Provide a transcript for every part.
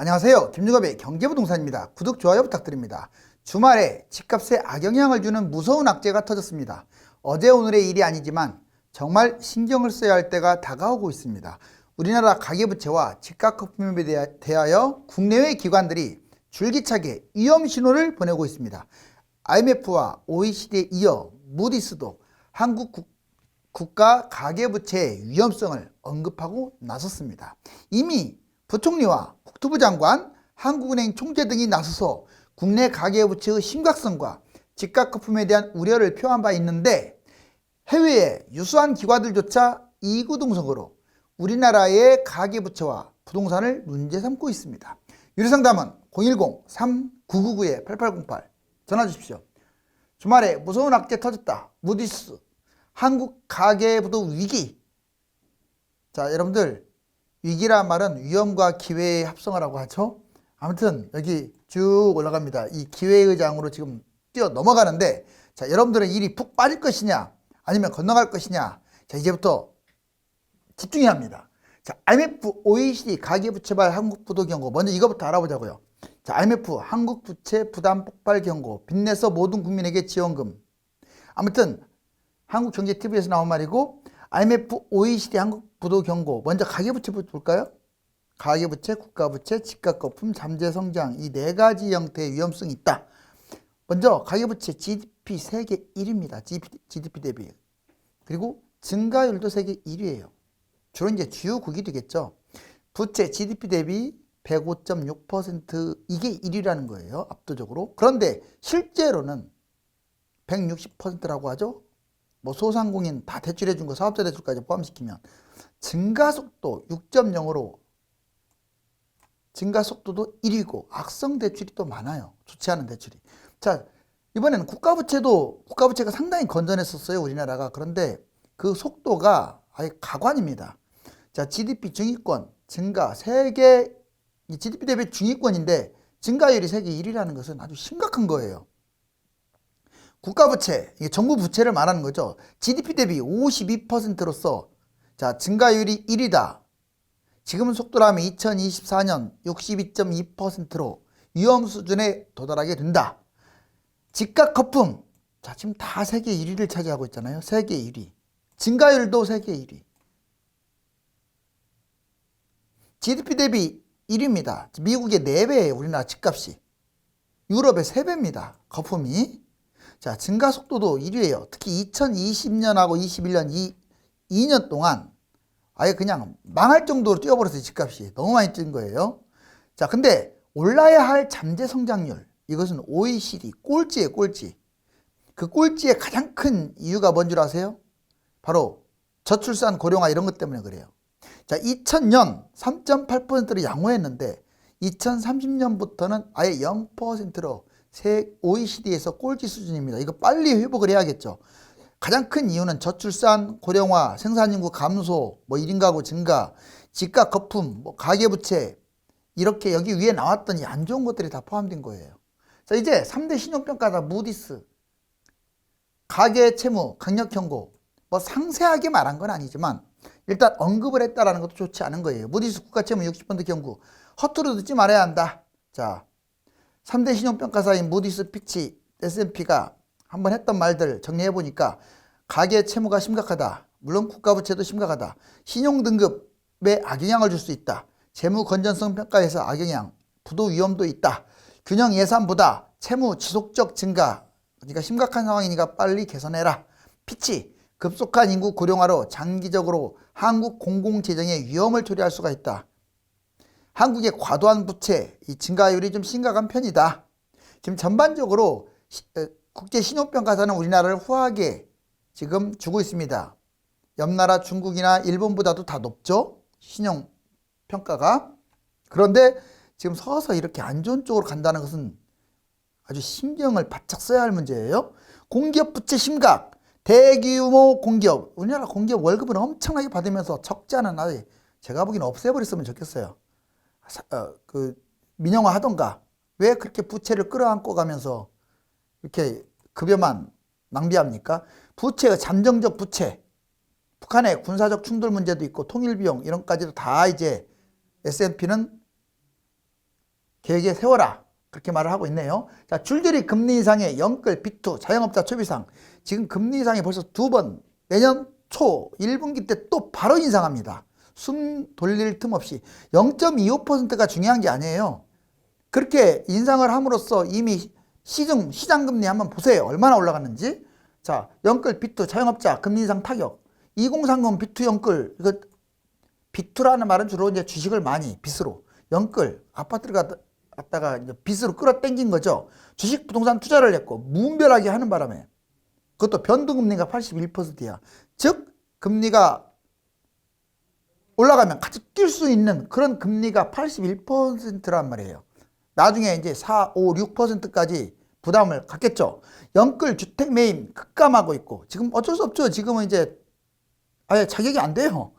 안녕하세요. 김유갑의 경제부동산입니다. 구독, 좋아요 부탁드립니다. 주말에 집값에 악영향을 주는 무서운 악재가 터졌습니다. 어제 오늘의 일이 아니지만 정말 신경을 써야 할 때가 다가오고 있습니다. 우리나라 가계부채와 집값 거품에 대하여 국내외 기관들이 줄기차게 위험 신호를 보내고 있습니다. IMF와 OECD에 이어 무디스도 한국 국가 가계부채의 위험성을 언급하고 나섰습니다. 이미 부총리와 국토부 장관, 한국은행 총재 등이 나서서 국내 가계부채의 심각성과 집값 거품에 대한 우려를 표한 바 있는데, 해외의 유수한 기관들조차 이구동성으로 우리나라의 가계부채와 부동산을 문제 삼고 있습니다. 유료상담은 010-3999-8808 전화 주십시오. 주말에 무서운 악재 터졌다. 무디스 한국 가계부도 위기. 자, 여러분들, 위기란 말은 위험과 기회의 합성어라고 하죠. 아무튼 여기 쭉 올라갑니다. 이 기회의 장으로 지금 뛰어 넘어가는데, 자, 여러분들은 일이 푹 빠질 것이냐 아니면 건너갈 것이냐, 자, 이제부터 집중해야 합니다. 자, IMF, OECD 가계부채발 한국부도 경고, 먼저 이거부터 알아보자고요. 자, IMF 한국부채 부담 폭발 경고, 빚내서 모든 국민에게 지원금. 아무튼 한국경제TV에서 나온 말이고, IMF, OECD 한국부도 경고. 먼저 가계부채부터 볼까요? 가계부채, 국가부채, 집값거품, 잠재성장, 이 네 가지 형태의 위험성이 있다. 먼저 가계부채, GDP 세계 1위입니다. GDP 대비. 그리고 증가율도 세계 1위예요. 주로 이제 주요국이 되겠죠. 부채, GDP 대비 105.6%, 이게 1위라는 거예요. 압도적으로. 그런데 실제로는 160%라고 하죠. 뭐 소상공인 다 대출해 준 거, 사업자 대출까지 포함시키면 증가속도 6.0으로 증가속도도 1위고 악성 대출이 또 많아요. 좋지 않은 대출이. 자, 이번에는 국가부채가 상당히 건전했었어요, 우리나라가. 그런데 그 속도가 아예 가관입니다. 자, GDP 중위권 증가, 세계 GDP 대비 중위권인데 증가율이 세계 1위라는 것은 아주 심각한 거예요. 국가부채, 이게 정부 부채를 말하는 거죠. GDP 대비 52%로서 자, 증가율이 1위다. 지금 속도라면 2024년 62.2%로 위험 수준에 도달하게 된다. 집값 거품, 자, 지금 다 세계 1위를 차지하고 있잖아요. 세계 1위. 증가율도 세계 1위. GDP 대비 1위입니다. 미국의 4배예요. 우리나라 집값이. 유럽의 3배입니다. 거품이. 자, 증가 속도도 1위예요. 특히 2020년하고 21년 이 2년 동안 아예 그냥 망할 정도로 뛰어버렸어요. 집값이. 너무 많이 뛴 거예요. 자, 근데 올라야 할 잠재 성장률, 이것은 OECD 꼴찌예요, 꼴찌. 그 꼴찌의 가장 큰 이유가 뭔 줄 아세요? 바로 저출산, 고령화 이런 것 때문에 그래요. 자, 2000년 3.8%로 양호했는데 2030년부터는 아예 0%로 OECD에서 꼴찌 수준입니다. 이거 빨리 회복을 해야겠죠. 가장 큰 이유는 저출산, 고령화, 생산인구 감소, 뭐 1인 가구 증가, 집값 거품, 뭐 가계부채, 이렇게 여기 위에 나왔던 이 안 좋은 것들이 다 포함된 거예요. 자, 이제 3대 신용평가사 무디스, 가계채무 강력경고, 뭐 상세하게 말한 건 아니지만 일단 언급을 했다라는 것도 좋지 않은 거예요. 무디스 국가채무 60% 경고, 허투루 듣지 말아야 한다. 자, 3대 신용평가사인 무디스, 피치, S&P가 한번 했던 말들 정리해보니까 가계 채무가 심각하다. 물론 국가부채도 심각하다. 신용등급에 악영향을 줄 수 있다. 재무 건전성 평가에서 악영향, 부도 위험도 있다. 균형 예산보다 채무 지속적 증가, 그러니까 심각한 상황이니까 빨리 개선해라. 피치, 급속한 인구 고령화로 장기적으로 한국 공공재정에 위험을 초래할 수가 있다. 한국의 과도한 부채, 이 증가율이 좀 심각한 편이다. 지금 전반적으로 국제 신용평가사는 우리나라를 후하게 지금 주고 있습니다. 옆나라 중국이나 일본보다도 다 높죠, 신용평가가. 그런데 지금 서서 이렇게 안 좋은 쪽으로 간다는 것은 아주 신경을 바짝 써야 할 문제예요. 공기업 부채 심각, 대규모 공기업, 우리나라 공기업 월급은 엄청나게 받으면서 적자는 아예 제가 보기에는 없애버렸으면 좋겠어요. 민영화 하던가. 왜 그렇게 부채를 끌어안고 가면서 이렇게 급여만 낭비합니까? 부채가 잠정적 부채, 북한의 군사적 충돌 문제도 있고 통일비용 이런 것까지도 다 이제 S&P는 계획에 세워라. 그렇게 말을 하고 있네요. 자, 줄줄이 금리 인상에 영끌, 비투, 자영업자 초비상. 지금 금리 인상이 벌써 2번, 내년 초 1분기 때 또 바로 인상합니다. 숨 돌릴 틈 없이 0.25%가 중요한 게 아니에요. 그렇게 인상을 함으로써 이미 시장 금리 한번 보세요. 얼마나 올라갔는지. 자, 영끌, 비투, 자영업자 금리 인상 타격. 2030 비투 영끌. 이거 비투라는 말은 주로 이제 주식을 많이 빚으로, 영끌 아파트를 갖다가 이제 빚으로 끌어당긴 거죠. 주식 부동산 투자를 했고 무분별하게 하는 바람에, 그것도 변동금리가 81%야. 즉 금리가 올라가면 같이 뛸 수 있는 그런 금리가 81%란 말이에요. 나중에 이제 4, 5, 6%까지 부담을 갖겠죠. 영끌 주택 매입 급감하고 있고, 지금 어쩔 수 없죠. 지금은 이제 아예 자격이 안 돼요.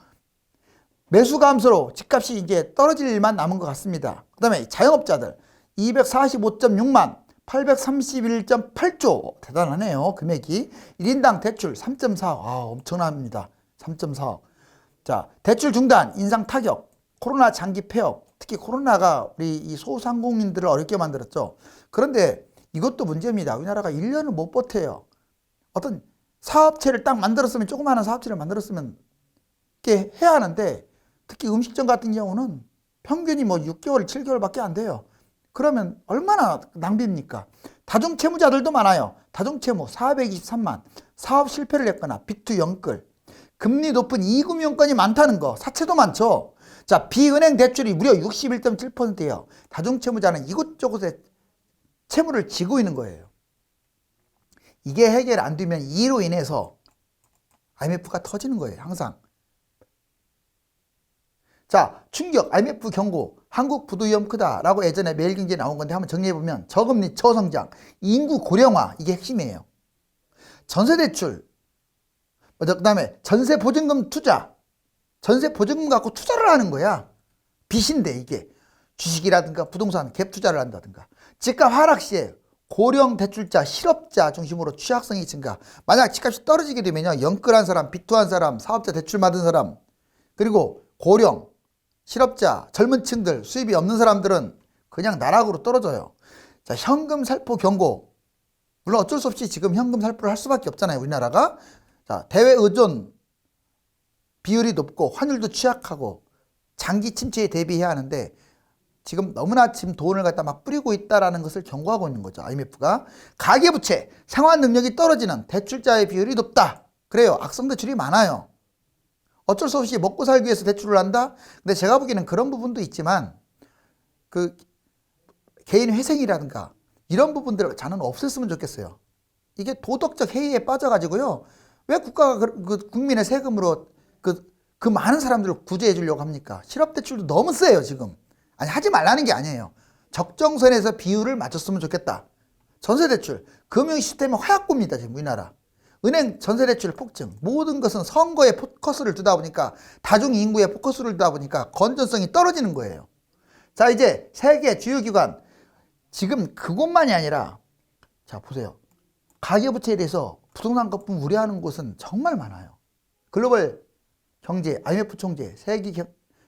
매수 감소로 집값이 이제 떨어질 일만 남은 것 같습니다. 그 다음에 자영업자들 245.6만 831.8조 대단하네요. 금액이. 1인당 대출 3.4억. 엄청납니다. 3.4억. 자, 대출 중단, 인상 타격, 코로나 장기 폐업. 특히 코로나가 우리 이 소상공인들을 어렵게 만들었죠. 그런데 이것도 문제입니다. 우리나라가 1년을 못 버텨요. 어떤 사업체를 딱 만들었으면, 조그마한 사업체를 만들었으면 이렇게 해야 하는데, 특히 음식점 같은 경우는 평균이 뭐 6개월, 7개월밖에 안 돼요. 그러면 얼마나 낭비입니까? 다중채무자들도 많아요. 다중채무 423만, 사업 실패를 했거나 비투 영끌, 금리 높은 이금융권이 많다는 거, 사채도 많죠. 자, 비은행 대출이 무려 61.7%예요. 다중채무자는 이곳저곳에 채무를 지고 있는 거예요. 이게 해결 안 되면 이로 인해서 IMF가 터지는 거예요. 항상. 자, 충격, IMF 경고, 한국 부도 위험 크다라고 예전에 매일경제에 나온 건데 한번 정리해보면, 저금리, 저성장, 인구 고령화, 이게 핵심이에요. 전세대출, 그 다음에 전세보증금 투자, 전세보증금 갖고 투자를 하는 거야. 빚인데 이게 주식이라든가 부동산 갭 투자를 한다든가. 집값 하락 시에 고령 대출자, 실업자 중심으로 취약성이 증가. 만약 집값이 떨어지게 되면요, 영끌한 사람, 비투한 사람, 사업자 대출 받은 사람, 그리고 고령, 실업자, 젊은 층들, 수입이 없는 사람들은 그냥 나락으로 떨어져요. 자, 현금 살포 경고. 물론 어쩔 수 없이 지금 현금 살포를 할 수밖에 없잖아요, 우리나라가. 자, 대외 의존 비율이 높고 환율도 취약하고 장기 침체에 대비해야 하는데, 지금 너무나 지금 돈을 갖다 막 뿌리고 있다라는 것을 경고하고 있는 거죠, IMF가. 가계부채, 상환 능력이 떨어지는 대출자의 비율이 높다. 그래요, 악성 대출이 많아요. 어쩔 수 없이 먹고 살기 위해서 대출을 한다? 근데 제가 보기에는 그런 부분도 있지만, 그 개인 회생이라든가 이런 부분들을 저는 없앴으면 좋겠어요. 이게 도덕적 해이에 빠져가지고요, 왜 국가가 그 국민의 세금으로 그 많은 사람들을 구제해 주려고 합니까? 실업대출도 너무 세요, 지금. 아니, 하지 말라는 게 아니에요. 적정선에서 비율을 맞췄으면 좋겠다. 전세대출, 금융시스템의 화약고입니다, 지금 우리나라. 은행 전세대출 폭증, 모든 것은 선거에 포커스를 두다 보니까, 다중인구에 포커스를 두다 보니까 건전성이 떨어지는 거예요. 자, 이제 세계 주요 기관, 지금 그것만이 아니라, 자, 보세요. 가계부채에 대해서 부동산 거품 우려하는 곳은 정말 많아요. 글로벌 경제, IMF 총재, 세계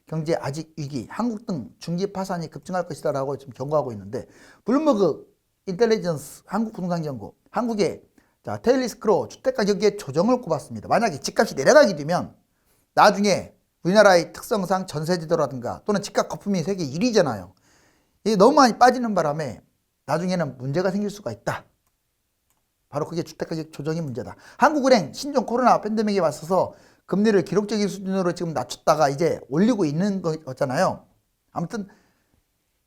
경제 아직 위기, 한국 등 중기 파산이 급증할 것이다라고 지금 경고하고 있는데, 블룸버그 인텔리전스 한국 부동산 연구, 한국의 자, 테일리스크로 주택가격의 조정을 꼽았습니다. 만약에 집값이 내려가게 되면 나중에 우리나라의 특성상 전세지도라든가 또는 집값 거품이 세계 1위잖아요. 이게 너무 많이 빠지는 바람에 나중에는 문제가 생길 수가 있다. 바로 그게 주택가격 조정이 문제다. 한국은행 신종 코로나 팬데믹에 맞서서 금리를 기록적인 수준으로 지금 낮췄다가 이제 올리고 있는 거잖아요. 아무튼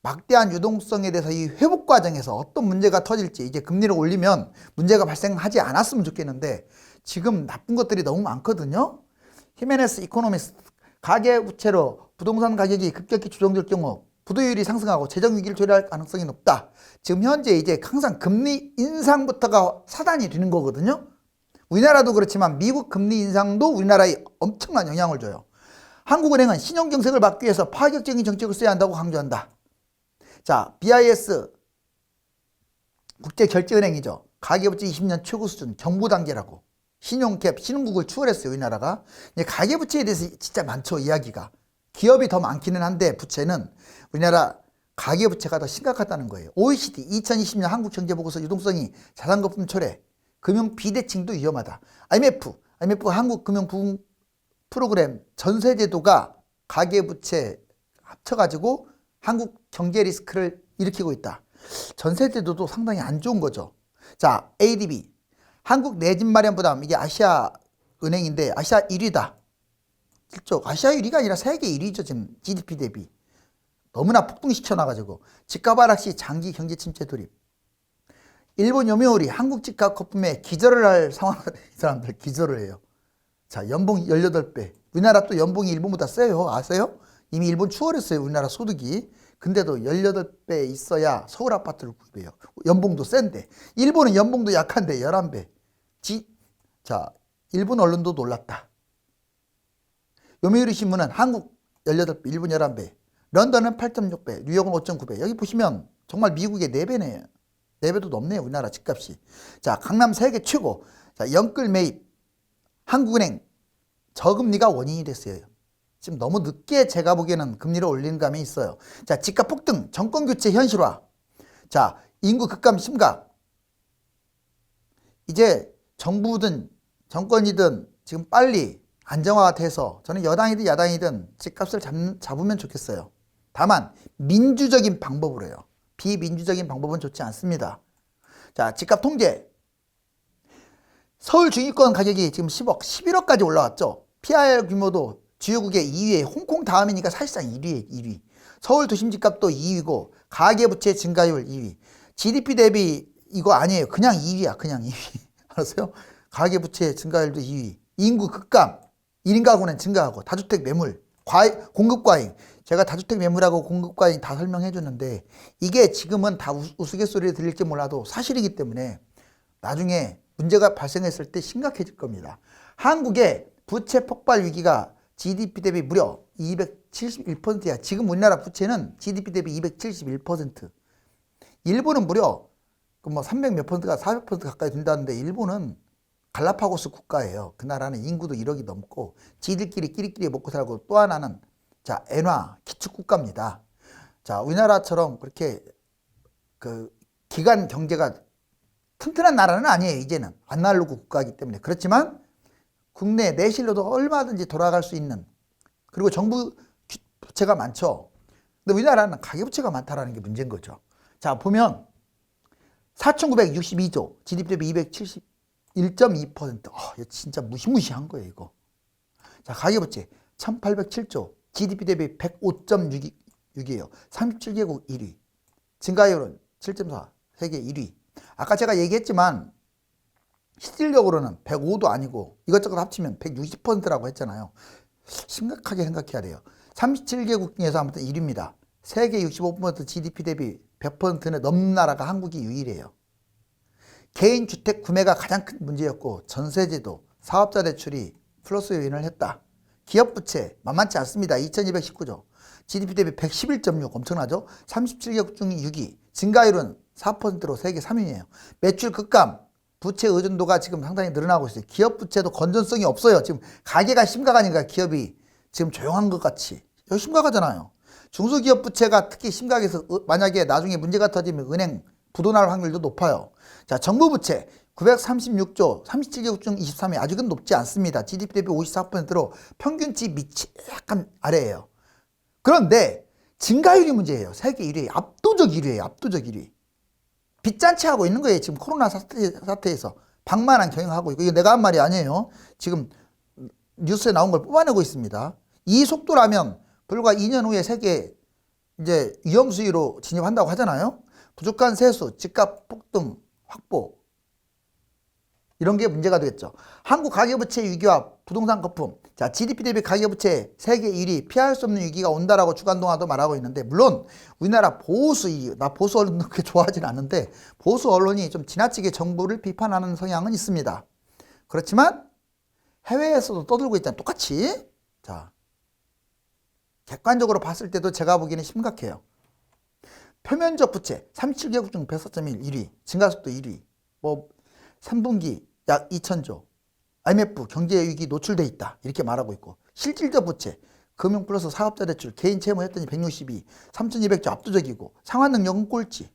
막대한 유동성에 대해서 이 회복 과정에서 어떤 문제가 터질지, 이제 금리를 올리면 문제가 발생하지 않았으면 좋겠는데 지금 나쁜 것들이 너무 많거든요. 히메네스 이코노미스트, 가계부채로 부동산 가격이 급격히 조정될 경우 부도율이 상승하고 재정위기를 초래할 가능성이 높다. 지금 현재 이제 항상 금리 인상부터가 사단이 되는 거거든요. 우리나라도 그렇지만 미국 금리 인상도 우리나라에 엄청난 영향을 줘요. 한국은행은 신용정책을 막기 위해서 파격적인 정책을 써야 한다고 강조한다. 자, BIS 국제결제은행이죠. 가계부채 20년 최고 수준 정보 단계라고. 신용캡, 신흥국을 추월했어요, 우리나라가. 가계부채에 대해서 진짜 많죠, 이야기가. 기업이 더 많기는 한데 부채는 우리나라 가계부채가 더 심각하다는 거예요. OECD 2020년 한국경제보고서 유동성이 자산거품 초래, 금융 비대칭도 위험하다. IMF 한국금융부흥 프로그램 전세제도가 가계부채 합쳐가지고 한국 경제 리스크를 일으키고 있다. 전세제도도 상당히 안 좋은 거죠. 자, ADB 한국 내 집 마련 부담, 이게 아시아 은행인데 아시아 1위다. 실적 아시아 1위가 아니라 세계 1위죠. 지금 GDP 대비 너무나 폭등시켜놔가지고 집값 하락 시 장기 경제 침체 돌입. 일본 요미우리 한국 집값 거품에 기절을 할 상황. 이 사람들 기절을 해요. 자, 연봉 18배. 우리나라 또 연봉이 일본보다 세요. 아세요? 이미 일본 추월했어요. 우리나라 소득이. 근데도 18배 있어야 서울 아파트를 구입해요. 연봉도 센데. 일본은 연봉도 약한데 11배. 자, 일본 언론도 놀랐다. 요미우리 신문은 한국 18배, 일본 11배. 런던은 8.6배, 뉴욕은 5.9배. 여기 보시면 정말 미국의 4배네요. 4배도 넘네요. 우리나라 집값이. 자, 강남 세계 최고. 자, 연끌 매입. 한국은행 저금리가 원인이 됐어요. 지금 너무 늦게 제가 보기에는 금리를 올리는 감이 있어요. 자, 집값 폭등, 정권교체 현실화. 자, 인구 급감 심각. 이제 정부든 정권이든 지금 빨리 안정화가 돼서 저는 여당이든 야당이든 집값을 잡으면 좋겠어요. 다만 민주적인 방법으로 해요. 비민주적인 방법은 좋지 않습니다. 자, 집값 통제. 서울 중위권 가격이 지금 10억, 11억까지 올라왔죠. PRR 규모도 주요국의 2위에 홍콩 다음이니까 사실상 1위에 1위. 서울 도심 집값도 2위고 가계부채 증가율 2위. GDP 대비 이거 아니에요. 그냥 2위야. 그냥 2위. 알았어요? 가계부채 증가율도 2위. 인구 급감. 1인 가구는 증가하고 다주택 매물. 공급 과잉. 제가 다주택 매물하고 공급 과잉 다 설명해 줬는데 이게 지금은 다 우스갯소리를 들릴지 몰라도 사실이기 때문에 나중에 문제가 발생했을 때 심각해질 겁니다. 한국의 부채 폭발 위기가 GDP 대비 무려 271%야. 지금 우리나라 부채는 GDP 대비 271%. 일본은 무려 뭐 300 몇 %가 400% 가까이 된다는데 일본은 갈라파고스 국가예요. 그 나라는 인구도 1억이 넘고 지들끼리 끼리끼리 먹고 살고 또 하나는 자, 엔화 기축 국가입니다. 자, 우리나라처럼 그렇게 그 기간 경제가 튼튼한 나라는 아니에요. 이제는 아날로그 국가이기 때문에. 그렇지만 국내 내실로도 얼마든지 돌아갈 수 있는, 그리고 정부 부채가 많죠. 근데 우리나라는 가계부채가 많다라는 게 문제인 거죠. 자, 보면 4,962조, GDP 대비 271.2%. 이거 진짜 무시무시한 거예요, 이거. 자, 가계부채 1,807조, GDP 대비 105.6이에요. 37개국 1위. 증가율은 7.4, 세계 1위. 아까 제가 얘기했지만 실질적으로는 105도 아니고 이것저것 합치면 160%라고 했잖아요. 심각하게 생각해야 돼요. 37개국 중에서 아무튼 1위입니다. 세계 65% GDP 대비 100%는 넘는 나라가 한국이 유일해요. 개인 주택 구매가 가장 큰 문제였고 전세제도, 사업자 대출이 플러스 요인을 했다. 기업 부채 만만치 않습니다. 2219조. GDP 대비 111.6 엄청나죠? 37개국 중 6위. 증가율은 4%로 세계 3위예요. 매출 급감, 부채 의존도가 지금 상당히 늘어나고 있어요. 기업 부채도 건전성이 없어요. 지금 가계가 심각하니까 기업이 지금 조용한 것 같이. 여기 심각하잖아요. 중소기업 부채가 특히 심각해서 만약에 나중에 문제가 터지면 은행 부도날 확률도 높아요. 자, 정부 부채 936조, 37개국 중 23위. 아직은 높지 않습니다. GDP 대비 54%로 평균치 밑이 약간 아래예요. 그런데 증가율이 문제예요. 세계 1위, 압도적 1위예요. 압도적 1위. 빚잔치 하고 있는 거예요. 지금 코로나 사태에서 방만한 경영하고 있고, 이거 내가 한 말이 아니에요. 지금 뉴스에 나온 걸 뽑아내고 있습니다. 이 속도라면 불과 2년 후에 세계 이제 위험 수위로 진입한다고 하잖아요. 부족한 세수, 집값 폭등 확보, 이런 게 문제가 되겠죠. 한국 가계부채 위기와 부동산 거품. 자, GDP 대비 가계부채 세계 1위, 피할 수 없는 위기가 온다라고 주간동화도 말하고 있는데, 물론 우리나라 나 보수 언론도 그렇게 좋아하진 않는데 보수 언론이 좀 지나치게 정부를 비판하는 성향은 있습니다. 그렇지만 해외에서도 떠들고 있잖아요. 똑같이. 자, 객관적으로 봤을 때도 제가 보기에는 심각해요. 표면적 부채 37개국 중 104.1 1위, 증가속도 1위. 뭐 3분기 약 2,000조. IMF 경제위기 노출돼 있다. 이렇게 말하고 있고, 실질적 부채 금융 플러스 사업자 대출, 개인 채무 했더니 162, 3,200조 압도적이고 상환 능력은 꼴찌.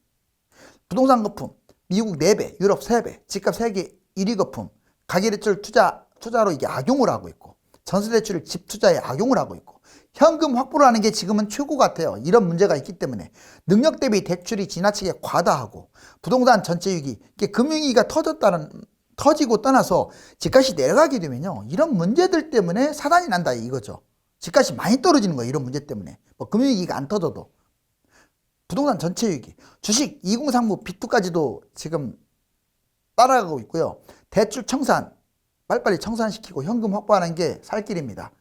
부동산 거품, 미국 4배, 유럽 3배, 집값 세계 1위 거품, 가계대출 투자로 이게 악용을 하고 있고, 전세대출을 집 투자에 악용을 하고 있고, 현금 확보를 하는 게 지금은 최고 같아요. 이런 문제가 있기 때문에 능력 대비 대출이 지나치게 과다하고 부동산 전체 위기, 금융위기가 터지고 떠나서 집값이 내려가게 되면요, 이런 문제들 때문에 사단이 난다 이거죠. 집값이 많이 떨어지는 거예요. 이런 문제 때문에. 뭐 금융위기가 안 터져도. 부동산 전체 위기, 주식 2039 B2까지도 지금 따라가고 있고요. 대출 청산, 빨리빨리 청산시키고 현금 확보하는 게 살 길입니다.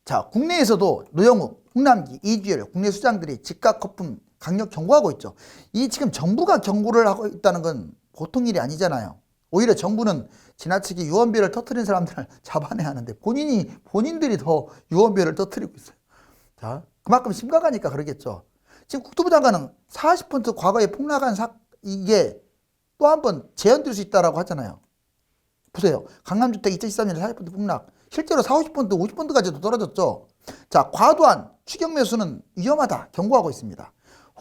자, 국내에서도 노영욱, 홍남기, 이주열 국내 수장들이 집값 거품 강력 경고하고 있죠. 이 지금 정부가 경고를 하고 있다는 건 보통 일이 아니잖아요. 오히려 정부는 지나치게 유언비어를 터뜨린 사람들을 잡아내야 하는데 본인들이 더 유언비어를 터뜨리고 있어요. 자, 그만큼 심각하니까 그러겠죠. 지금 국토부 장관은 40% 과거에 폭락한 이게 또 한 번 재현될 수 있다라고 하잖아요. 보세요. 강남주택 2013년에 40% 폭락. 실제로 40%, 50%까지도 떨어졌죠. 자, 과도한 추격 매수는 위험하다 경고하고 있습니다.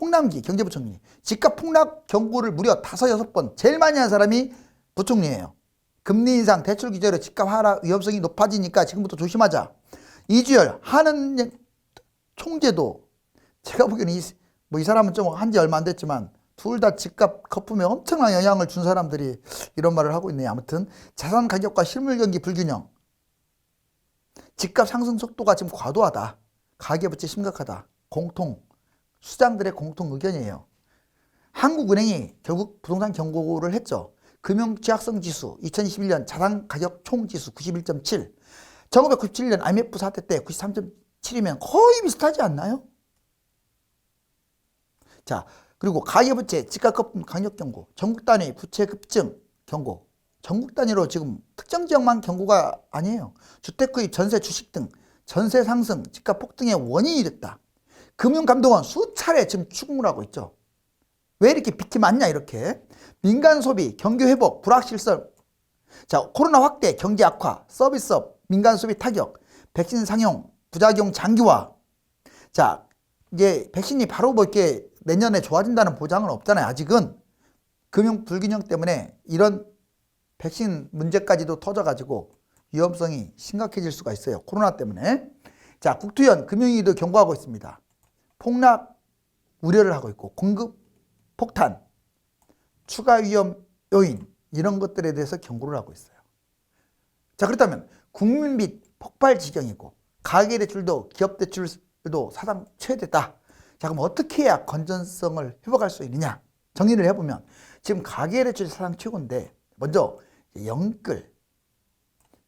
홍남기 경제부총리, 집값 폭락 경고를 무려 5, 6번 제일 많이 한 사람이 부총리예요. 금리 인상, 대출 규제로 집값 하락 위험성이 높아지니까 지금부터 조심하자. 이주열 하는 총재도 제가 보기에는 이 사람은 좀 한 지 얼마 안 됐지만 둘 다 집값 거품에 엄청난 영향을 준 사람들이 이런 말을 하고 있네요. 아무튼 자산 가격과 실물 경기 불균형, 집값 상승 속도가 지금 과도하다, 가계부채 심각하다, 수장들의 공통 의견이에요. 한국은행이 결국 부동산 경고를 했죠. 금융취약성 지수 2021년 자산 가격 총 지수 91.7, 1997년 IMF 사태 때 93.7이면 거의 비슷하지 않나요? 자, 그리고 가계부채 집값 거품 강력 경고, 전국 단위 부채 급증 경고, 전국 단위로 지금 특정 지역만 경고가 아니에요. 주택구입, 전세, 주식 등 전세 상승, 집값 폭등의 원인이 됐다. 금융감독원 수차례 지금 추궁을 하고 있죠. 왜 이렇게 빚이 많냐 이렇게. 민간 소비, 경기 회복, 불확실성. 자, 코로나 확대, 경기 악화, 서비스업, 민간 소비 타격, 백신 상용, 부작용 장기화. 자, 이제 백신이 바로 뭐 이렇게 내년에 좋아진다는 보장은 없잖아요. 아직은 금융 불균형 때문에 이런 백신 문제까지도 터져가지고 위험성이 심각해질 수가 있어요. 코로나 때문에. 자, 국토연 금융위기도 경고하고 있습니다. 폭락 우려를 하고 있고, 공급 폭탄, 추가 위험 요인, 이런 것들에 대해서 경고를 하고 있어요. 자, 그렇다면 국민빚 폭발 지경이고 가계대출도 기업대출도 사상 최대다. 자, 그럼 어떻게 해야 건전성을 회복할 수 있느냐? 정리를 해보면 지금 가계대출이 사상 최고인데, 먼저 영끌.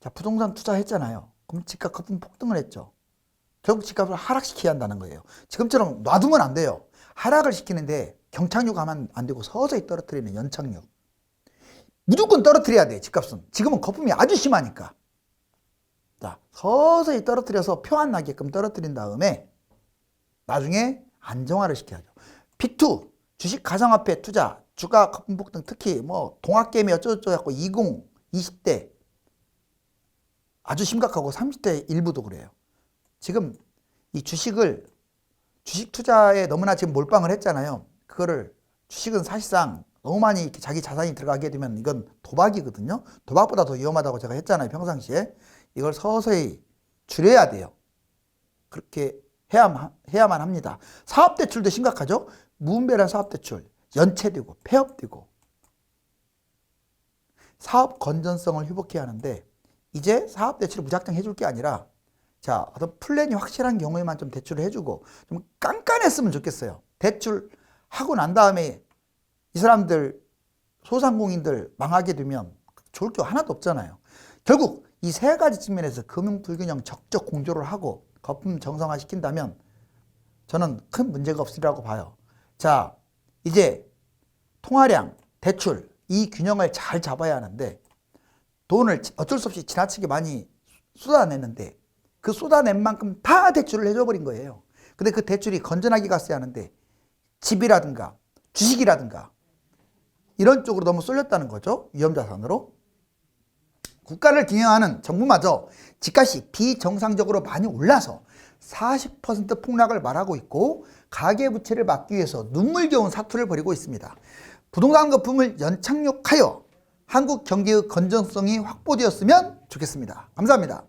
자, 부동산 투자했잖아요. 그럼 집값 거품 폭등을 했죠. 결국 집값을 하락시켜야 한다는 거예요. 지금처럼 놔두면 안 돼요. 하락을 시키는데 경착륙 하면 안 되고 서서히 떨어뜨리는 연착륙. 무조건 떨어뜨려야 돼, 집값은. 지금은 거품이 아주 심하니까. 자, 서서히 떨어뜨려서 표 안 나게끔 떨어뜨린 다음에 나중에 안정화를 시켜야죠. B2, 주식 가상화폐 투자, 주가 거품 폭등, 특히 뭐 동학개미 어쩌고저쩌고 해갖고 20대 아주 심각하고 30대 일부도 그래요. 지금 이 주식 투자에 너무나 지금 몰빵을 했잖아요. 그거를 주식은 사실상 너무 많이 이렇게 자기 자산이 들어가게 되면 이건 도박이거든요. 도박보다 더 위험하다고 제가 했잖아요. 평상시에. 이걸 서서히 줄여야 돼요. 그렇게 해야만 합니다. 사업대출도 심각하죠. 무분별한 사업대출, 연체되고 폐업되고. 사업 건전성을 회복해야 하는데 이제 사업대출을 무작정 해줄 게 아니라, 자, 어떤 플랜이 확실한 경우에만 좀 대출을 해주고 좀 깐깐했으면 좋겠어요. 대출하고 난 다음에 이 사람들, 소상공인들 망하게 되면 좋을 게 하나도 없잖아요. 결국 이 세 가지 측면에서 금융 불균형 적적 공조를 하고 거품 정상화 시킨다면 저는 큰 문제가 없으리라고 봐요. 자, 이제 통화량, 대출, 이 균형을 잘 잡아야 하는데, 돈을 어쩔 수 없이 지나치게 많이 쏟아냈는데 그 쏟아낸 만큼 다 대출을 해줘버린 거예요. 근데 그 대출이 건전하게 갔어야 하는데 집이라든가 주식이라든가 이런 쪽으로 너무 쏠렸다는 거죠. 위험자산으로. 국가를 경영하는 정부마저 집값이 비정상적으로 많이 올라서 40% 폭락을 말하고 있고 가계부채를 막기 위해서 눈물겨운 사투를 벌이고 있습니다. 부동산 거품을 연착륙하여 한국 경제의 건전성이 확보되었으면 좋겠습니다. 감사합니다.